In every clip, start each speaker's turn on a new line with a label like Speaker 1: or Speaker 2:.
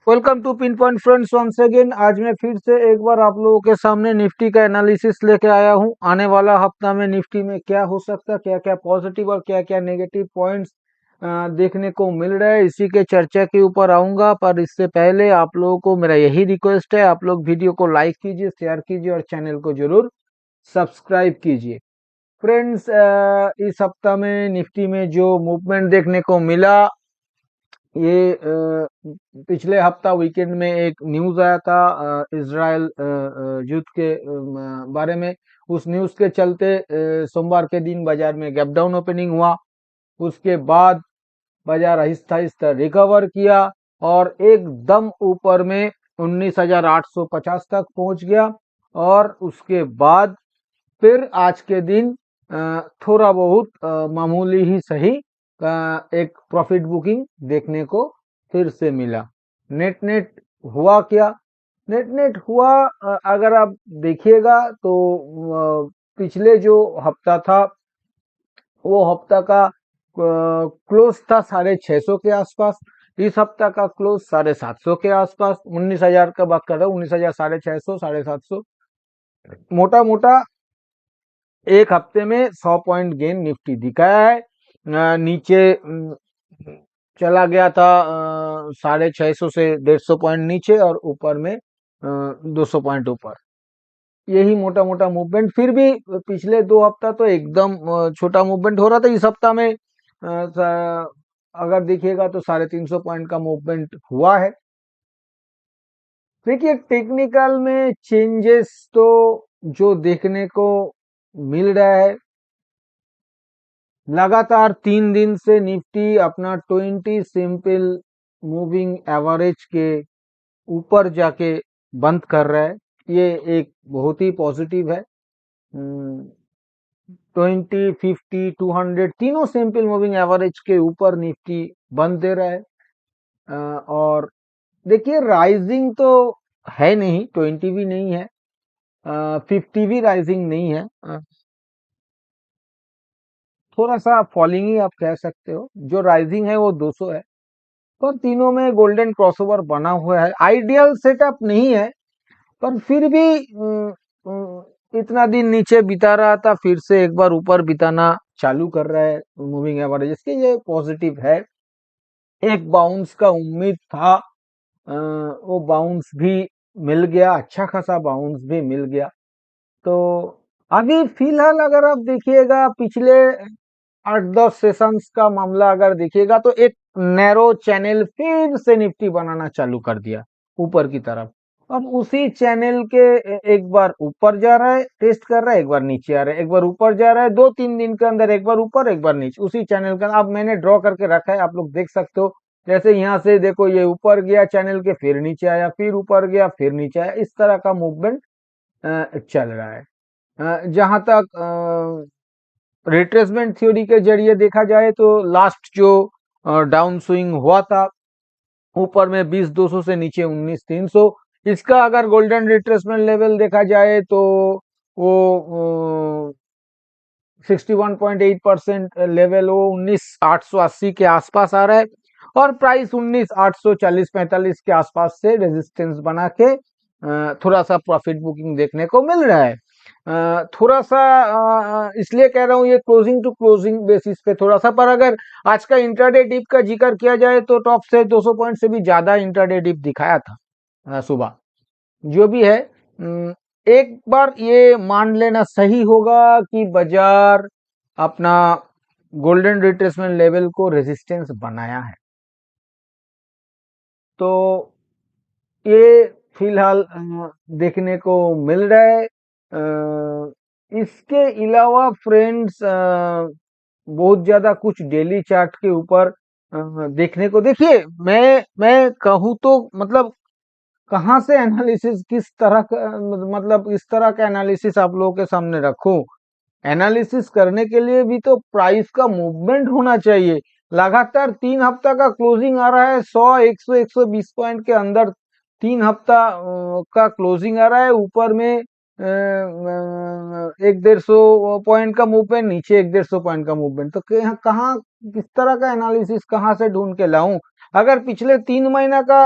Speaker 1: Welcome to pinpoint friends once again. आज मैं फिर से एक बार आप लोगों के सामने निफ्टी का एनालिसिस लेके आया हूं। आने वाला हफ्ता में निफ्टी में क्या हो सकता है, क्या क्या पॉजिटिव और क्या क्या नेगेटिव पॉइंट्स देखने को मिल रहा है, इसी के चर्चा के ऊपर आऊंगा। पर इससे पहले आप लोगों को मेरा यही रिक्वेस्ट है, आप लोग वीडियो को लाइक कीजिए, शेयर कीजिए और चैनल को जरूर सब्सक्राइब कीजिए। फ्रेंड्स, इस हफ्ता में निफ्टी में जो मूवमेंट देखने को मिला, ये पिछले हफ्ता वीकेंड में एक न्यूज आया था इजराइल युद्ध के बारे में। उस न्यूज के चलते सोमवार के दिन बाजार में गैप डाउन ओपनिंग हुआ। उसके बाद बाजार आहिस्ता आहिस्ता रिकवर किया और एकदम ऊपर में 19,850 तक पहुंच गया। और उसके बाद फिर आज के दिन थोड़ा बहुत मामूली ही सही एक प्रॉफिट बुकिंग देखने को फिर से मिला। नेट नेट हुआ क्या? नेट नेट हुआ, अगर आप देखिएगा तो पिछले जो हफ्ता था वो हफ्ता का क्लोज था 650 के आसपास। इस हफ्ता का क्लोज 750 के आसपास। 19,000 का बात कर रहा हूँ, 19,000, 650, 750। मोटा मोटा एक हफ्ते में 100 पॉइंट गेन निफ्टी दिखाया है। नीचे चला गया था 650 से 150 पॉइंट नीचे और ऊपर में 200 पॉइंट ऊपर। यही मोटा मोटा मूवमेंट। फिर भी पिछले 2 हफ्ता तो एकदम छोटा मूवमेंट हो रहा था। इस हफ्ता में अगर देखिएगा तो 350 पॉइंट का मूवमेंट हुआ है। देखिए, टेक्निकल में चेंजेस तो जो देखने को मिल रहा है, लगातार 3 दिन से निफ्टी अपना 20 सिंपल मूविंग एवरेज के ऊपर जाके बंद कर रहा है। ये एक बहुत ही पॉजिटिव है। 20, 50, 200 तीनों सिंपल मूविंग एवरेज के ऊपर निफ्टी बंद दे रहा है। और देखिए, राइजिंग तो है नहीं, 20 भी नहीं है, 50 भी राइजिंग नहीं है, थोड़ा सा फॉलिंग ही आप कह सकते हो। जो राइजिंग है वो 200 है। पर तीनों में गोल्डन क्रॉसओवर बना हुआ है। आइडियल सेटअप नहीं है, पर फिर भी इतना दिन नीचे बिता रहा था, फिर से एक बार ऊपर बिताना चालू कर रहा है मूविंग एवरेज के। ये पॉजिटिव है। एक बाउंस का उम्मीद था, वो बाउंस भी मिल गया, अच्छा खासा बाउंस भी मिल गया। तो अभी फिलहाल अगर आप देखिएगा, पिछले 8-10 सेशंस का मामला अगर देखिएगा तो एक नैरो चैनल फिर से निफ्टी बनाना चालू कर दिया ऊपर की तरफ। अब उसी चैनल के एक बार ऊपर जा रहा है, टेस्ट कर रहा है, एक बार नीचे आ रहा है, एक बार ऊपर जा रहा है। 2-3 दिन के अंदर एक बार ऊपर एक बार नीचे, उसी चैनल का। अब मैंने ड्रॉ करके रखा है, आप लोग देख सकते हो। जैसे यहाँ से देखो, ये ऊपर गया चैनल के, फिर नीचे आया, फिर ऊपर गया, फिर नीचे आया। इस तरह का मूवमेंट चल रहा है। जहां तक रिट्रेसमेंट थ्योरी के जरिए देखा जाए तो लास्ट जो डाउन स्विंग हुआ था ऊपर में 20,200 से नीचे 19,300, इसका अगर गोल्डन रिट्रेसमेंट लेवल देखा जाए तो वो 61.8% लेवल, वो 19,880 के आसपास आ रहा है। और प्राइस 19,840-45 के आसपास से रेजिस्टेंस बना के थोड़ा सा प्रॉफिट बुकिंग देखने को मिल रहा है। थोड़ा सा इसलिए कह रहा हूँ, ये क्लोजिंग टू क्लोजिंग बेसिस पे थोड़ा सा। पर अगर आज का इंट्राडे डिप का जिक्र किया जाए तो टॉप से 200 पॉइंट से भी ज्यादा इंट्राडे डिप दिखाया था सुबह। जो भी है, एक बार ये मान लेना सही होगा कि बाजार अपना गोल्डन रिट्रेसमेंट लेवल को रेजिस्टेंस बनाया है। तो ये फिलहाल देखने को मिल रहा है। इसके अलावा फ्रेंड्स, बहुत ज्यादा कुछ डेली चार्ट के ऊपर देखने को, देखिए, मैं कहूँ तो मतलब कहाँ से एनालिसिस, किस तरह का, मतलब इस तरह का एनालिसिस आप लोगों के सामने रखूं। एनालिसिस करने के लिए भी तो प्राइस का मूवमेंट होना चाहिए। लगातार 3 हफ्ता का क्लोजिंग आ रहा है, 100, 100, 120 पॉइंट के अंदर 3 हफ्ता का क्लोजिंग आ रहा है। ऊपर में 100-150 पॉइंट का मूवमेंट, नीचे 100-150 पॉइंट का मूवमेंट। तो कहाँ, किस तरह का एनालिसिस कहाँ से ढूंढ के लाऊं? अगर पिछले 3 महीना का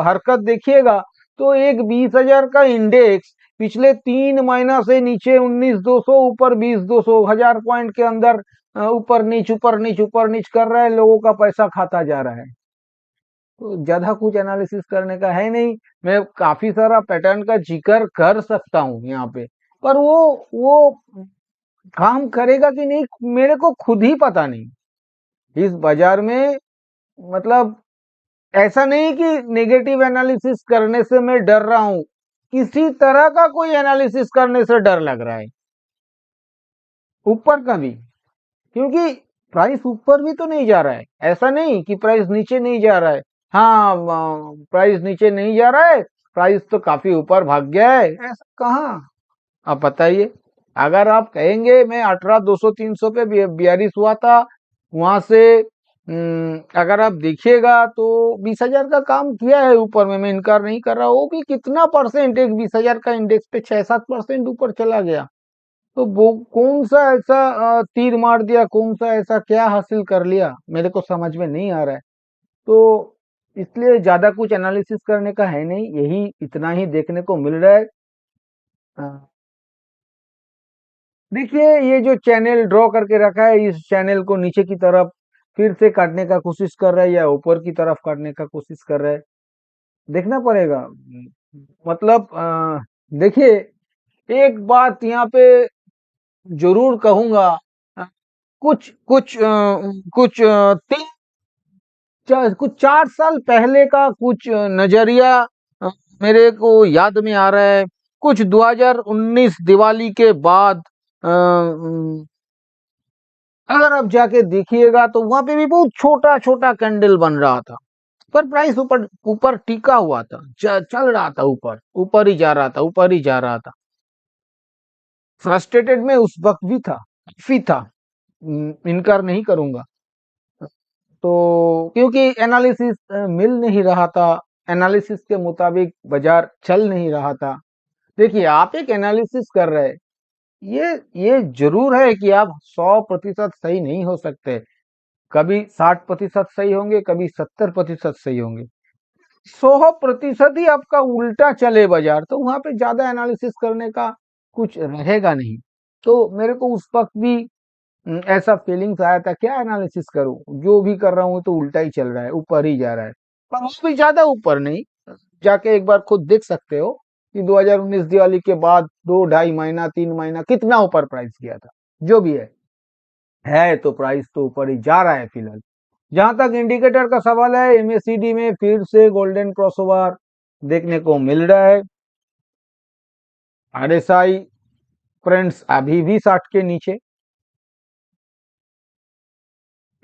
Speaker 1: हरकत देखिएगा तो एक 20,000 का इंडेक्स पिछले 3 महीना से नीचे 19,200 ऊपर 20,200 हजार पॉइंट के अंदर ऊपर नीच ऊपर नीच ऊपर नीच कर रहा है, लोगों का पैसा खाता जा रहा है। तो ज्यादा कुछ एनालिसिस करने का है नहीं। मैं काफी सारा पैटर्न का जिक्र कर सकता हूँ यहाँ पे, पर वो काम करेगा कि नहीं मेरे को खुद ही पता नहीं। इस बाजार में मतलब ऐसा नहीं कि नेगेटिव एनालिसिस करने से मैं डर रहा हूं, किसी तरह का कोई एनालिसिस करने से डर लग रहा है, ऊपर का भी। क्योंकि प्राइस ऊपर भी तो नहीं जा रहा है, ऐसा नहीं कि प्राइस नीचे नहीं जा रहा है। हाँ, प्राइस नीचे नहीं जा रहा है, प्राइस तो काफी ऊपर भाग गया है, ऐसा कहाँ। आप बताइए, अगर आप कहेंगे मैं 18,200 300 पे 42 हुआ था, वहां से अगर आप देखिएगा तो 20,000 का काम किया है ऊपर में, मैं इनकार नहीं कर रहा। वो भी कितना परसेंट, एक 20,000 का इंडेक्स पे 6-7% ऊपर चला गया। तो वो कौन सा ऐसा तीर मार दिया, कौन सा ऐसा क्या हासिल कर लिया, मेरे को समझ में नहीं आ रहा है। तो इसलिए ज्यादा कुछ एनालिसिस करने का है नहीं, यही इतना ही देखने को मिल रहा है। अ, देखिए, ये जो चैनल ड्रॉ करके रखा है, इस चैनल को नीचे की तरफ फिर से काटने का कोशिश कर रहा है या ऊपर की तरफ काटने का कोशिश कर रहा है, देखना पड़ेगा। मतलब देखिए, एक बात यहाँ पे जरूर कहूंगा। अ, कुछ कुछ कुछ 4 साल पहले का कुछ नजरिया अ, मेरे को याद में आ रहा है। कुछ 2019 दिवाली के बाद अगर आप जाके देखिएगा तो वहां पे भी बहुत छोटा छोटा कैंडल बन रहा था, पर प्राइस ऊपर ऊपर टिका हुआ था, चल रहा था, ऊपर ऊपर ही जा रहा था, ऊपर ही जा रहा था। फ्रस्ट्रेटेड में उस वक्त भी था, काफी था, इनकार नहीं करूंगा। तो क्योंकि एनालिसिस मिल नहीं रहा था, एनालिसिस के मुताबिक बाजार चल नहीं रहा था। देखिए, आप एक एनालिसिस कर रहे हैं, ये जरूर है कि आप 100% सही नहीं हो सकते। कभी 60% सही होंगे, कभी 70% सही होंगे। 100% ही आपका उल्टा चले बाजार, तो वहां पे ज्यादा एनालिसिस करने का कुछ रहेगा नहीं। तो मेरे को उस वक्त भी ऐसा फीलिंग्स आया था, क्या एनालिसिस करूं, जो भी कर रहा हूं तो उल्टा ही चल रहा है, ऊपर ही जा रहा है। पर वो भी ज्यादा ऊपर नहीं, जाके एक बार खुद देख सकते हो कि 2019 दिवाली के बाद 2 ढाई महीना 3 महीना कितना ऊपर प्राइस गया था। जो भी है तो प्राइस तो ऊपर ही जा रहा है फिलहाल। जहां तक इंडिकेटर का सवाल है, एमएसीडी में फिर से गोल्डन क्रॉसओवर देखने को मिल रहा है। आरएसआई फ्रेंड्स अभी भी 60 के नीचे।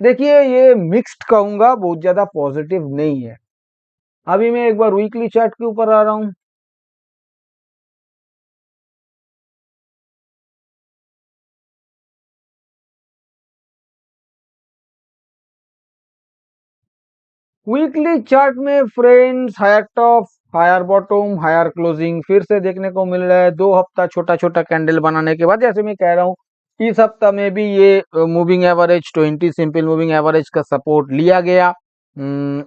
Speaker 1: देखिए, ये मिक्स्ड कहूंगा, बहुत ज्यादा पॉजिटिव नहीं है। अभी मैं एक बार वीकली चार्ट के ऊपर आ रहा हूं। वीकली चार्ट में friends, higher top, higher bottom, higher closing फिर से देखने को मिल रहा है। 2 हफ्ता छोटा छोटा कैंडल बनाने के बाद, जैसे मैं कह रहा हूँ, इस हफ्ता में भी ये moving average 20 simple moving average का सपोर्ट लिया गया।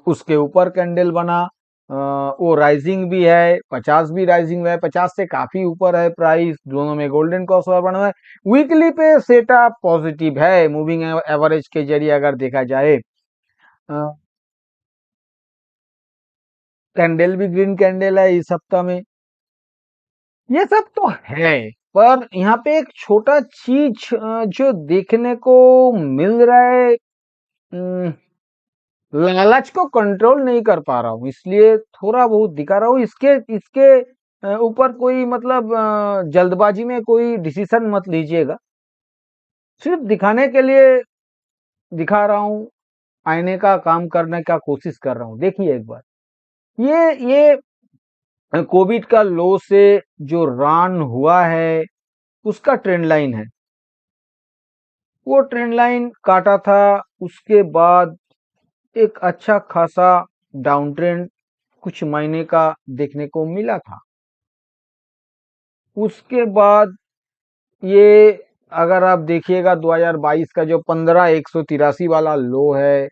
Speaker 1: उसके ऊपर कैंडल बना। वो राइजिंग भी है, 50 भी राइजिंग है, 50 से काफी ऊपर है प्राइस, दोनों में गोल्डन क्रॉसओवर बना हुआ है। वीकली पे सेटअप पॉजिटिव है मूविंग एवरेज के जरिए अगर देखा जाए। कैंडल भी ग्रीन कैंडल है इस हफ्ता में। ये सब तो है, पर यहाँ पे एक छोटा चीज जो देखने को मिल रहा है, अम, लालच को कंट्रोल नहीं कर पा रहा हूँ, इसलिए थोड़ा बहुत दिखा रहा हूँ। इसके इसके ऊपर कोई मतलब जल्दबाजी में कोई डिसीजन मत लीजिएगा, सिर्फ दिखाने के लिए दिखा रहा हूँ, आईने का काम करने का कोशिश कर रहा हूँ। देखिए एक बार, ये कोविड का लो से जो रन हुआ है, उसका ट्रेंड लाइन है। वो ट्रेंड लाइन काटा था, उसके बाद एक अच्छा खासा डाउन ट्रेंड कुछ महीने का देखने को मिला था। उसके बाद ये, अगर आप देखिएगा 2022 का जो 15,183 वाला लो है,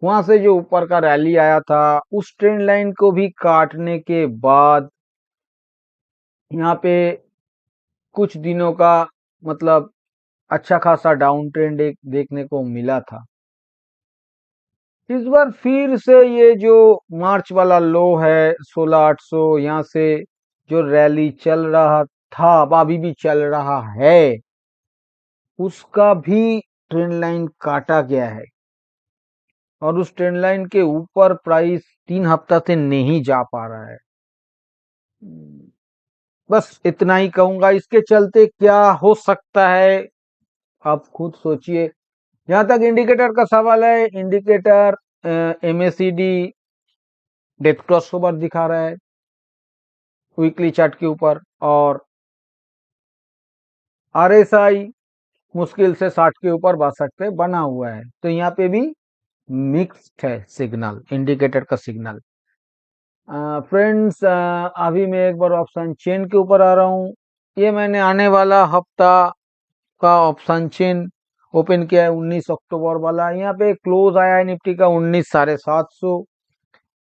Speaker 1: वहां से जो ऊपर का रैली आया था उस ट्रेंड लाइन को भी काटने के बाद यहाँ पे कुछ दिनों का मतलब अच्छा खासा डाउन ट्रेंड एक देखने को मिला था। इस बार फिर से ये जो मार्च वाला लो है 16,800, यहाँ से जो रैली चल रहा था अब अभी भी चल रहा है, उसका भी ट्रेंड लाइन काटा गया है और उस ट्रेंड लाइन के ऊपर प्राइस 3 हफ्ता से नहीं जा पा रहा है। बस इतना ही कहूंगा, इसके चलते क्या हो सकता है आप खुद सोचिए। जहां तक इंडिकेटर का सवाल है, indicator MACD death cross over दिखा रहा है वीकली चार्ट के ऊपर, और आरएसआई मुश्किल से 60 के ऊपर 62 पे बना हुआ है। तो यहाँ पे भी मिक्स्ड है सिग्नल, इंडिकेटर का सिग्नल। फ्रेंड्स, अभी मैं एक बार ऑप्शन चेन के ऊपर आ रहा हूँ। ये मैंने आने वाला हफ्ता का ऑप्शन चेन ओपन किया है 19 अक्टूबर वाला। यहाँ पे क्लोज आया है निफ्टी का 19,750।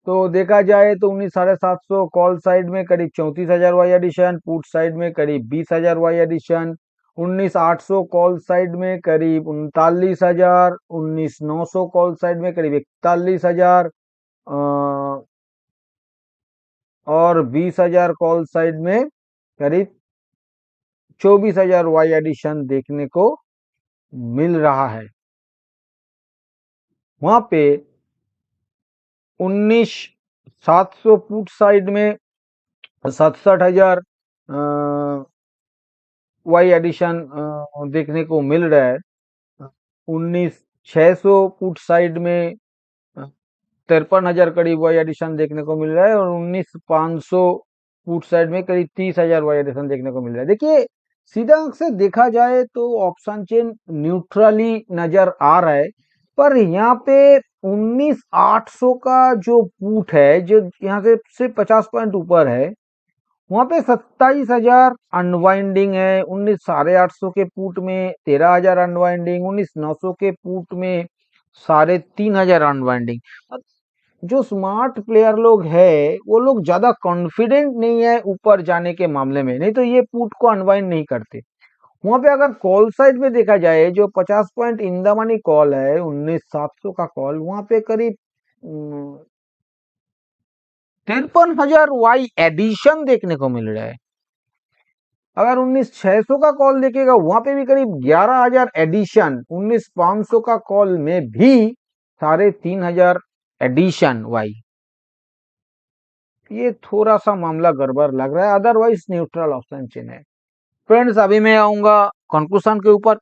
Speaker 1: तो देखा जाए तो 19,750 कॉल साइड में करीब 34,000 वाई एडिशन, पुट साइड में करीब 20,000 वाई एडिशन, 19,800 कॉल साइड में करीब 39,000, 19,900 कॉल साइड में करीब 41,000 और 20,000 कॉल साइड में करीब 24,000 वाई एडिशन देखने को मिल रहा है। वहां पे 19,700 पुट साइड में 67,000 वाई एडिशन देखने को मिल रहा है। 19,600 पुट साइड में 53,000 करीब वाई एडिशन देखने को मिल रहा है और 19,500 पुट साइड में करीब 30,000 वाई एडिशन देखने को मिल रहा है। देखिए, सीधा आंख से देखा जाए तो ऑप्शन चेन न्यूट्रली नजर आ रहा है, पर यहाँ पे 19,800 का जो पुट है, जो यहाँ से सिर्फ 50 पॉइंट ऊपर है, वहां पे 27,000 अनवाइंडिंग है। 19,850 के पुट में 13,000 अनवाइंडिंग, 19,900 के पुट में 3,500 अनवाइंडिंग। जो स्मार्ट प्लेयर लोग है वो लोग ज्यादा कॉन्फिडेंट नहीं है ऊपर जाने के मामले में, नहीं तो ये पुट को अनवाइंड नहीं करते। वहां पे अगर कॉल साइड में देखा जाए, जो 50 point in the money call है 19,700 का कॉल, वहां पे करीब 53,000 वाई एडिशन देखने को मिल रहा है। अगर 19,600 का कॉल देखेगा वहां पे भी करीब 11,000 एडिशन, 19,500 का कॉल में भी 3,500 एडिशन वाई। ये थोड़ा सा मामला गड़बड़ लग रहा है, अदरवाइज न्यूट्रल ऑप्शन चेन है। फ्रेंड्स, अभी मैं आऊंगा कंक्लूजन के ऊपर।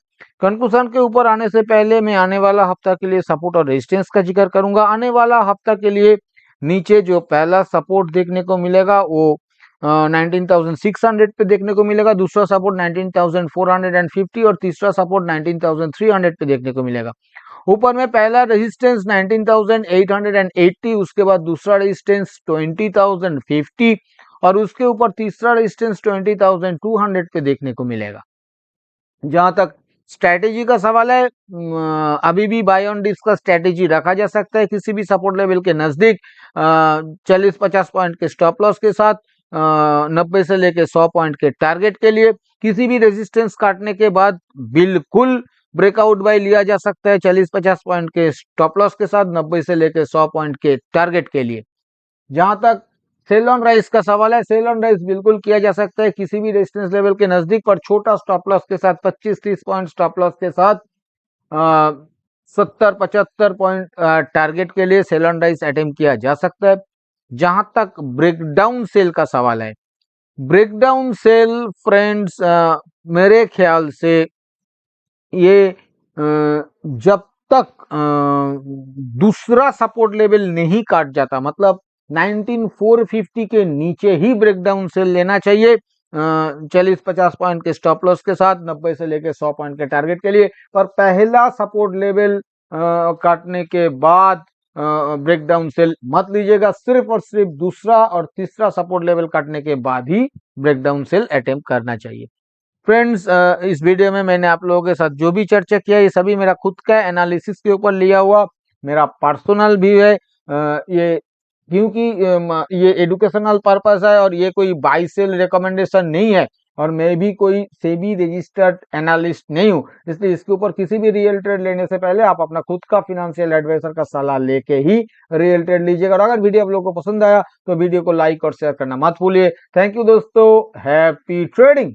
Speaker 1: कंक्लूजन के ऊपर आने से पहले मैं आने वाला हफ्ता के लिए सपोर्ट और रेजिस्टेंस का जिक्र करूंगा। आने वाला हफ्ता के लिए नीचे जो पहला सपोर्ट देखने को मिलेगा वो 19,600 पे देखने को मिलेगा, दूसरा सपोर्ट 19,450 और तीसरा सपोर्ट 19,300 पे देखने को मिलेगा। ऊपर में पहला रेजिस्टेंस 19,880, उसके बाद दूसरा रेजिस्टेंस 20,050 और उसके ऊपर तीसरा रेजिस्टेंस 20,200 पे देखने को मिलेगा। जहां तक स्ट्रैटेजी का सवाल है, अभी भी बाय ऑन डिप्स का स्ट्रैटेजी रखा जा सकता है किसी भी सपोर्ट लेवल के नजदीक 40-50 पॉइंट के स्टॉप लॉस के साथ, 90 से लेके 100 पॉइंट के टारगेट के लिए। किसी भी रेजिस्टेंस काटने के बाद बिल्कुल ब्रेकआउट बाय लिया जा सकता है 40-50 पॉइंट के स्टॉप लॉस के साथ, 90 से लेके 100 पॉइंट के टारगेट के लिए। जहां तक सेल ऑन राइस का सवाल है, सेल ऑन राइस बिल्कुल किया जा सकता है किसी भी रेजिस्टेंस लेवल के नजदीक, पर छोटा स्टॉप लॉस के साथ 25-30 पॉइंट स्टॉप लॉस के साथ 70-75 पॉइंट टारगेट के लिए सेल ऑन राइस अटेम्प्ट किया जा सकता है। जहां तक ब्रेकडाउन सेल का सवाल है, ब्रेकडाउन सेल फ्रेंड्स, मेरे ख्याल से ये जब तक दूसरा सपोर्ट लेवल नहीं काट जाता, मतलब 19,450 के नीचे ही ब्रेकडाउन सेल लेना चाहिए 40-50 पॉइंट के स्टॉप लॉस के साथ, 90 से लेकर 100 पॉइंट के टारगेट के लिए। पर पहला सपोर्ट लेवल काटने के बाद ब्रेकडाउन सेल मत लीजिएगा, सिर्फ और सिर्फ दूसरा और तीसरा सपोर्ट लेवल काटने के बाद ही ब्रेकडाउन सेल अटेम्प्ट करना चाहिए। फ्रेंड्स, इस वीडियो में मैंने आप लोगों के साथ जो भी चर्चा किया ये सभी मेरा खुद का एनालिसिस के ऊपर लिया हुआ मेरा पर्सनल व्यू है। ये क्योंकि ये एडुकेशनल पर्पस है और ये कोई बाय सेल रिकमेंडेशन नहीं है, और मैं भी कोई सेबी रजिस्टर्ड एनालिस्ट नहीं हूँ, इसलिए इसके ऊपर किसी भी रियल ट्रेड लेने से पहले आप अपना खुद का फिनेंशियल एडवाइजर का सलाह लेके ही रियल ट्रेड लीजिएगा। और अगर वीडियो आप लोगों को पसंद आया तो वीडियो को लाइक और शेयर करना मत भूलिए। थैंक यू दोस्तों, हैप्पी ट्रेडिंग।